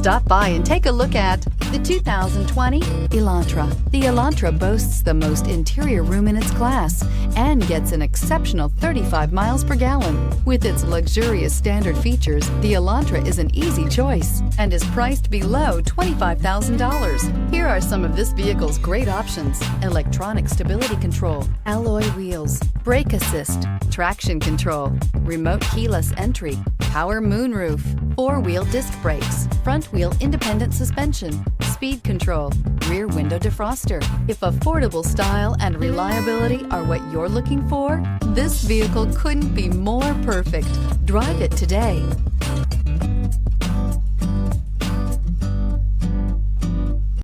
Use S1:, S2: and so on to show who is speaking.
S1: Stop by and take a look at the 2020 Elantra. The Elantra boasts the most interior room in its class and gets an exceptional 35 miles per gallon. With its luxurious standard features, the Elantra is an easy choice and is priced below $25,000. Here are some of this vehicle's great options: electronic stability control, alloy wheels, brake assist, traction control, remote keyless entry, power moonroof, four-wheel disc brakes, front-wheel independent suspension, speed control, rear window defroster. If affordable style and reliability are what you're looking for, this vehicle couldn't be more perfect. Drive it today.